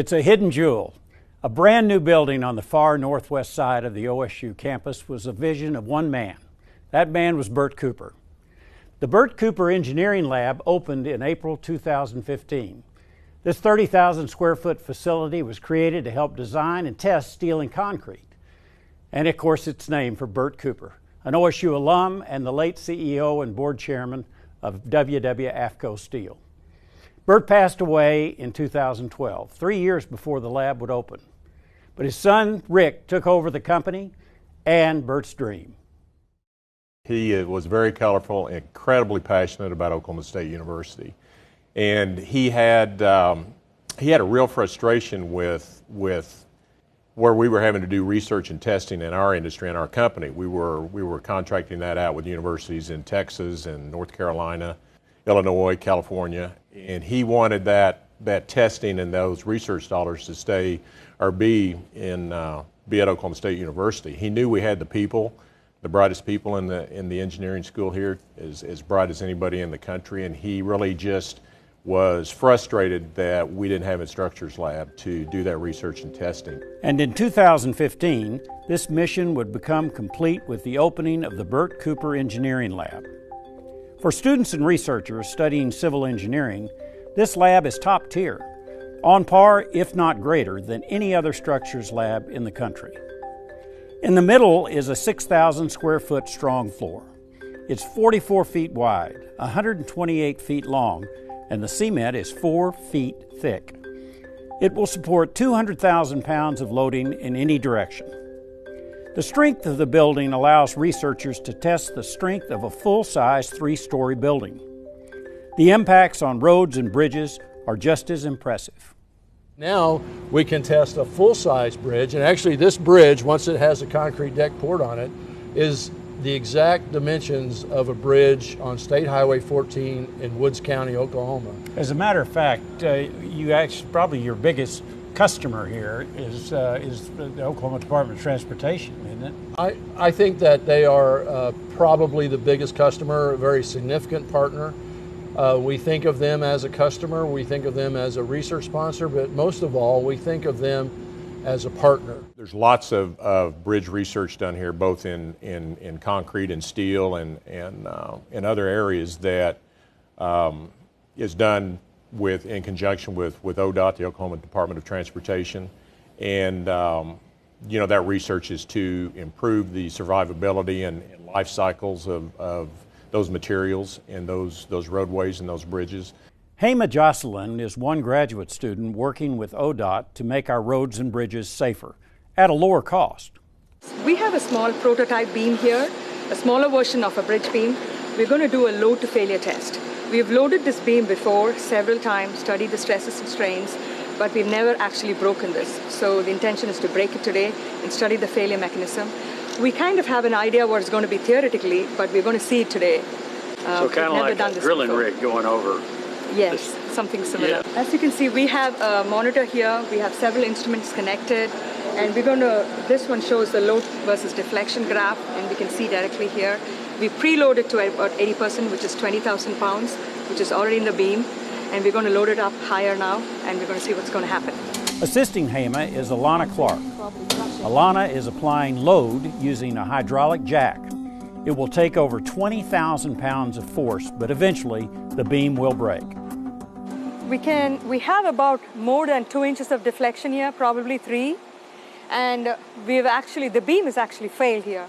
It's a hidden jewel. A brand new building on the far northwest side of the OSU campus was a vision of one man. That man was Bert Cooper. The Bert Cooper Engineering Lab opened in April 2015. This 30,000 square foot facility was created to help design and test steel and concrete. And of course, it's named for Bert Cooper, an OSU alum and the late CEO and board chairman of WW AFCO Steel. Bert passed away in 2012, 3 years before the lab would open. But his son, Rick, took over the company and Bert's dream. He was very colorful, incredibly passionate about Oklahoma State University. And he had a real frustration with where we were having to do research and testing in our industry, in our company. We were contracting that out with universities in Texas and North Carolina, Illinois, California, and he wanted that testing and those research dollars to stay or be at Oklahoma State University. He knew we had the people, the brightest people in the engineering school here, as bright as anybody in the country, and he really just was frustrated that we didn't have a structures lab to do that research and testing. And in 2015, this mission would become complete with the opening of the Bert Cooper Engineering Lab. For students and researchers studying civil engineering, this lab is top tier, on par, if not greater, than any other structures lab in the country. In the middle is a 6,000 square foot strong floor. It's 44 feet wide, 128 feet long, and the cement is 4 feet thick. It will support 200,000 pounds of loading in any direction. The strength of the building allows researchers to test the strength of a full-size 3-story building. The impacts on roads and bridges are just as impressive. Now we can test a full-size bridge, and actually this bridge, once it has a concrete deck poured on it, is the exact dimensions of a bridge on State Highway 14 in Woods County, Oklahoma. As a matter of fact, probably your biggest customer here is the Oklahoma Department of Transportation, isn't it? I think that they are probably the biggest customer, a very significant partner. We think of them as a customer, we think of them as a research sponsor, but most of all, we think of them as a partner. There's lots of bridge research done here, both in concrete and steel and in other areas that is done in conjunction with ODOT, the Oklahoma Department of Transportation, and that research is to improve the survivability and life cycles of those materials and those roadways and those bridges. Hema Jocelyn is one graduate student working with ODOT to make our roads and bridges safer at a lower cost. We have a small prototype beam here, a smaller version of a bridge beam. We're going to do a load to failure test. We've loaded this beam before several times, studied the stresses and strains, but we've never actually broken this. So the intention is to break it today and study the failure mechanism. We kind of have an idea what it's going to be theoretically, but we're going to see it today. So kind of like a drilling rig going over. Yes, something similar. Yeah. As you can see, we have a monitor here. We have several instruments connected, and this one shows the load versus deflection graph, and we can see directly here. We preloaded to about 80%, which is 20,000 pounds, which is already in the beam, and we're going to load it up higher now, and we're going to see what's going to happen. Assisting Hema is Alana Clark. Alana is applying load using a hydraulic jack. It will take over 20,000 pounds of force, but eventually the beam will break. We have about more than 2 inches of deflection here, probably 3, and the beam has actually failed here.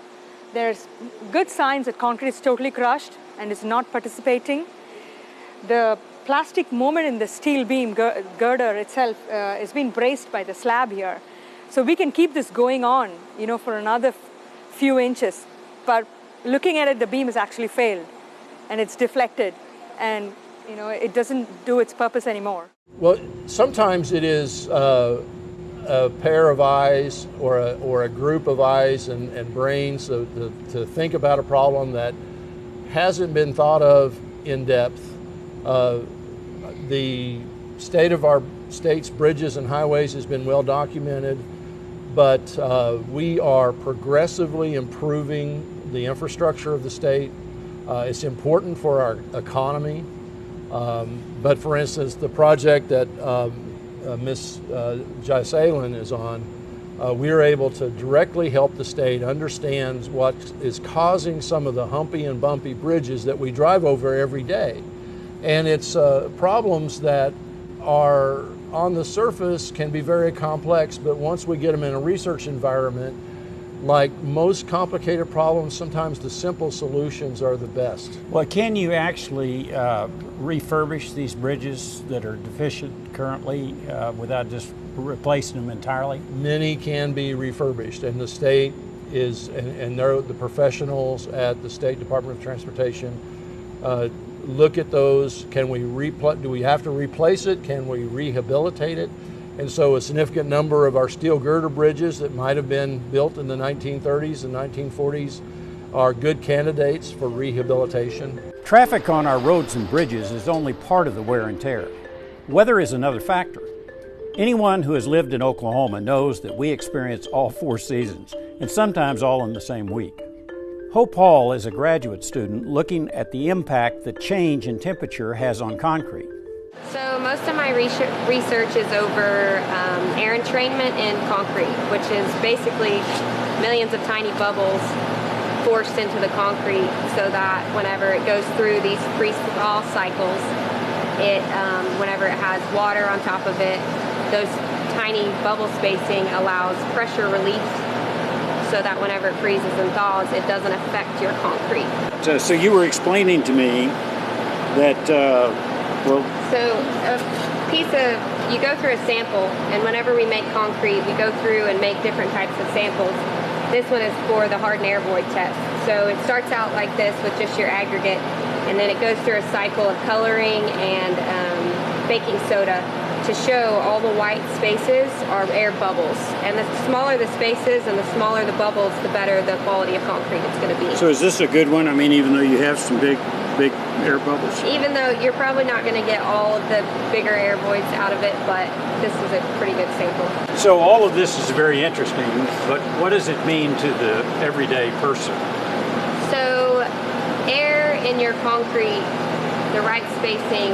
There's good signs that concrete is totally crushed and is not participating. The plastic moment in the steel beam girder itself is being braced by the slab here. So we can keep this going on, for another few inches. But looking at it, the beam has actually failed and it's deflected, and it doesn't do its purpose anymore. Well, sometimes it is a pair of eyes or a group of eyes and brains to think about a problem that hasn't been thought of in depth. The state of our state's bridges and highways has been well documented, but we are progressively improving the infrastructure of the state. It's important for our economy, but for instance, the project that Ms. Jaisalan is on, we are able to directly help the state understand what is causing some of the humpy and bumpy bridges that we drive over every day. And it's problems that are on the surface can be very complex, but once we get them in a research environment, like most complicated problems, sometimes the simple solutions are the best. Well, can you actually refurbish these bridges that are deficient currently without just replacing them entirely? Many can be refurbished, and the state is, and they're the professionals at the State Department of Transportation look at those. Can we do we have to replace it? Can we rehabilitate it? And so a significant number of our steel girder bridges that might have been built in the 1930s and 1940s are good candidates for rehabilitation. Traffic on our roads and bridges is only part of the wear and tear. Weather is another factor. Anyone who has lived in Oklahoma knows that we experience all 4 seasons, and sometimes all in the same week. Hope Hall is a graduate student looking at the impact that change in temperature has on concrete. So most of my research is over air entrainment in concrete, which is basically millions of tiny bubbles forced into the concrete so that whenever it goes through these freeze-thaw cycles, whenever it has water on top of it, those tiny bubble spacing allows pressure relief so that whenever it freezes and thaws, it doesn't affect your concrete. So you were explaining to me that, So you go through a sample, and whenever we make concrete, we go through and make different types of samples. This one is for the hardened air void test. So it starts out like this with just your aggregate, and then it goes through a cycle of coloring and baking soda to show all the white spaces are air bubbles. And the smaller the spaces and the smaller the bubbles, the better the quality of concrete it's going to be. So is this a good one? I mean, even though you have some big air bubbles? Even though you're probably not going to get all of the bigger air voids out of it, but this is a pretty good sample. So all of this is very interesting, but what does it mean to the everyday person? So air in your concrete, the right spacing,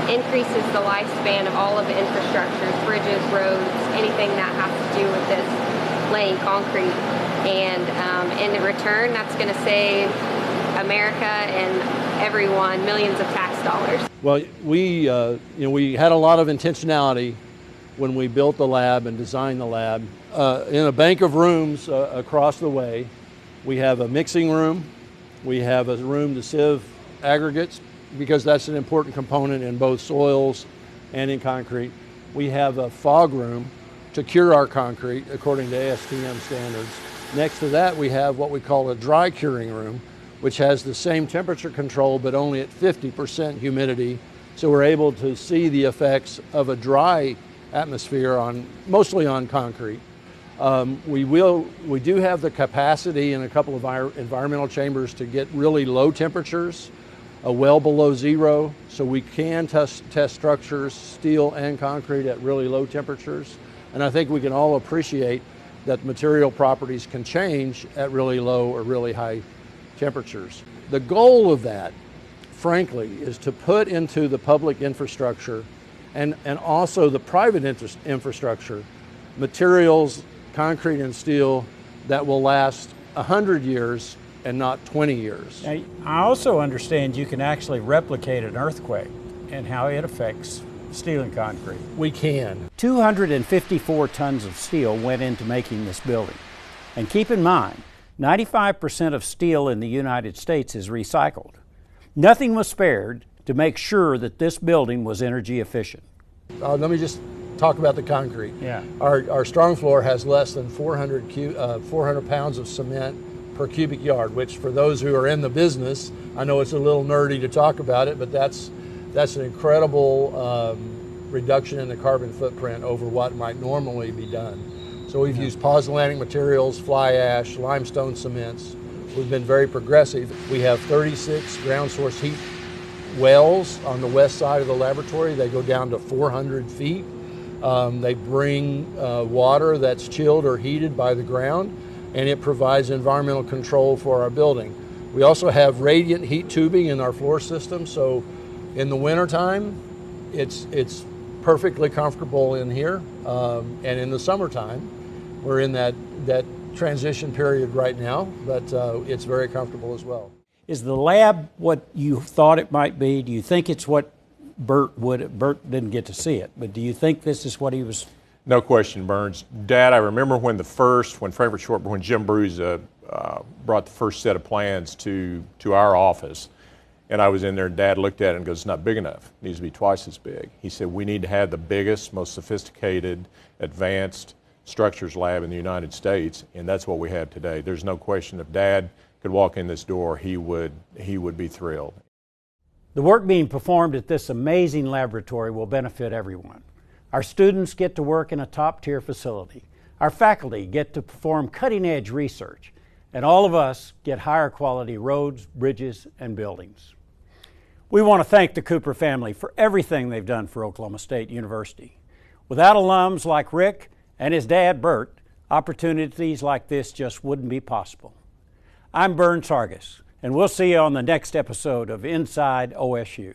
increases the lifespan of all of the infrastructures, bridges, roads, anything that has to do with this laying concrete. And in return, that's going to save America and everyone millions of tax dollars. Well, we had a lot of intentionality when we built the lab and designed the lab. In a bank of rooms across the way, we have a mixing room, we have a room to sieve aggregates, because that's an important component in both soils and in concrete. We have a fog room to cure our concrete according to ASTM standards. Next to that, we have what we call a dry curing room, which has the same temperature control but only at 50% humidity. So we're able to see the effects of a dry atmosphere mostly on concrete. We do have the capacity in a couple of our environmental chambers to get really low temperatures, well below zero, so we can test structures, steel and concrete, at really low temperatures. And I think we can all appreciate that material properties can change at really low or really high temperatures. The goal of that, frankly, is to put into the public infrastructure and also the private infrastructure materials, concrete and steel, that will last 100 years and not 20 years. Now, I also understand you can actually replicate an earthquake and how it affects steel and concrete. We can. 254 tons of steel went into making this building. And keep in mind, 95% of steel in the United States is recycled. Nothing was spared to make sure that this building was energy efficient. Let me just talk about the concrete. Yeah. Our strong floor has less than 400 pounds of cement per cubic yard, which for those who are in the business, I know it's a little nerdy to talk about it, but that's an incredible reduction in the carbon footprint over what might normally be done. So we've used pozzolanic materials, fly ash, limestone cements. We've been very progressive. We have 36 ground source heat wells on the west side of the laboratory. They go down to 400 feet. They bring water that's chilled or heated by the ground, and it provides environmental control for our building. We also have radiant heat tubing in our floor system, so in the wintertime, it's perfectly comfortable in here, and in the summertime, we're in that transition period right now, but it's very comfortable as well. Is the lab what you thought it might be? Do you think it's what Bert didn't get to see it, but do you think this is what he was? No question, Burns. Dad, I remember when Jim Bruce brought the first set of plans to our office, and I was in there, and Dad looked at it and goes, "It's not big enough. It needs to be twice as big." He said, "We need to have the biggest, most sophisticated, advanced structures lab in the United States," and that's what we have today. There's no question if Dad could walk in this door, he would be thrilled. The work being performed at this amazing laboratory will benefit everyone. Our students get to work in a top-tier facility. Our faculty get to perform cutting-edge research, and all of us get higher quality roads, bridges, and buildings. We want to thank the Cooper family for everything they've done for Oklahoma State University. Without alums like Rick and his dad, Bert, opportunities like this just wouldn't be possible. I'm Burns Hargis, and we'll see you on the next episode of Inside OSU.